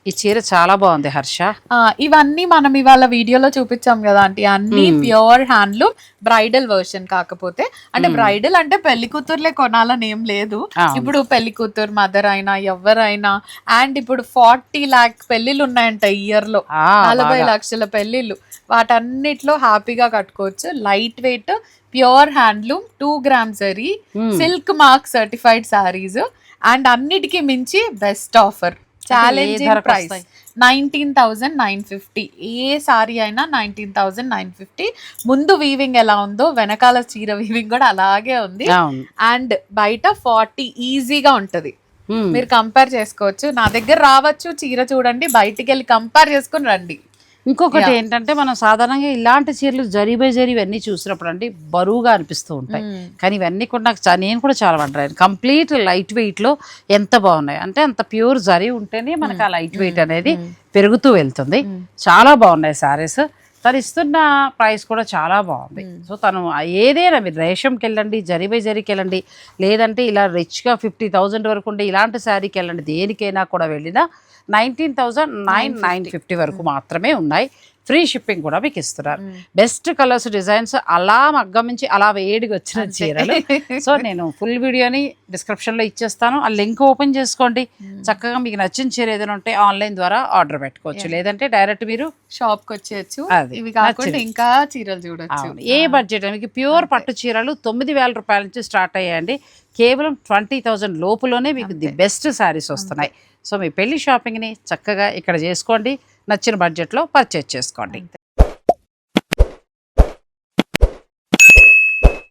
ఈ చీర చాలా బాగుంది హర్ష. ఇవన్నీ మనం ఇవాళ వీడియోలో చూపించాం కదా ఆంటీ, అన్ని ప్యూర్ హ్యాండ్లూమ్ బ్రైడల్ వర్షన్. కాకపోతే అంటే బ్రైడల్ అంటే పెళ్లి కూతుర్లే కొనాలని ఏం లేదు. ఇప్పుడు పెళ్లి కూతురు మదర్ అయినా ఎవరైనా, అండ్ ఇప్పుడు 40 lakh పెళ్లిళ్ళు ఉన్నాయంట ఇయర్ లో, 40 లక్షల పెళ్లిళ్ళు. వాటన్నిటిలో హ్యాపీగా కట్టుకోవచ్చు. Light weight pure handloom 2 grams zari, silk mark certified saris, and అన్నిటికీ మించి బెస్ట్ ఆఫర్, ఛాలెంజింగ్ ప్రైస్ 19,950. ఏ సారీ అయినా 19,950. ముందు వీవింగ్ ఎలా ఉందో వెనకాల చీర వీవింగ్ కూడా అలాగే ఉంది. అండ్ బయట 40 ఈజీగా ఉంటది. మీరు కంపేర్ చేసుకోవచ్చు. నా దగ్గర రావచ్చు, చీర చూడండి, బయటికి వెళ్ళి కంపేర్ చేసుకుని రండి. ఇంకొకటి ఏంటంటే మనం సాధారణంగా ఇలాంటి చీరలు జరీ బై జరీ ఇవన్నీ చూసినప్పుడు అంటే బరువుగా అనిపిస్తూ ఉంటాయి. కానీ ఇవన్నీ కూడా నేను కూడా చాలా వండరాను. కంప్లీట్ లైట్ వెయిట్లో ఎంత బాగున్నాయి అంటే అంత ప్యూర్ జరీ ఉంటేనే మనకు ఆ లైట్ వెయిట్ అనేది పెరుగుతూ వెళ్తుంది. చాలా బాగున్నాయి సారీస్. తను ఇస్తున్న ప్రైస్ కూడా చాలా బాగుంది. సో తను ఏదైనా మీరు రేషంకి వెళ్ళండి, జరీ బై జరీకి వెళ్ళండి, లేదంటే ఇలా రిచ్గా 50,000 వరకు ఉండే ఇలాంటి శారీకి వెళ్ళండి, దేనికైనా కూడా వెళ్ళినా 19,950 వరకు మాత్రమే ఉన్నాయి. ఫ్రీ షిప్పింగ్ కూడా మీకు ఇస్తున్నారు. బెస్ట్ కలర్స్, డిజైన్స్, అలా మగ్గం నుంచి అలా వేడిగా వచ్చిన చీరలు. సో నేను ఫుల్ వీడియోని డిస్క్రిప్షన్లో ఇచ్చేస్తాను. ఆ లింక్ ఓపెన్ చేసుకోండి. చక్కగా మీకు నచ్చిన చీర ఏదైనా ఉంటే ఆన్లైన్ ద్వారా ఆర్డర్ పెట్టుకోవచ్చు, లేదంటే డైరెక్ట్ మీరు షాప్కి వచ్చేయచ్చు. ఇవి కాకుండా ఇంకా చీరలు చూడొచ్చు. ఏ బడ్జెట్ మీకు ప్యూర్ పట్టు చీరలు 9,000 రూపాయల నుంచి స్టార్ట్ అయ్యాయండి. కేవలం 20,000 లోపులోనే మీకు ది బెస్ట్ శారీస్ వస్తున్నాయి. సో మీ పెళ్లి షాపింగ్ని చక్కగా ఇక్కడ చేసుకోండి, నచ్చిన బడ్జెట్లో పర్చేజ్ చేసుకోండి.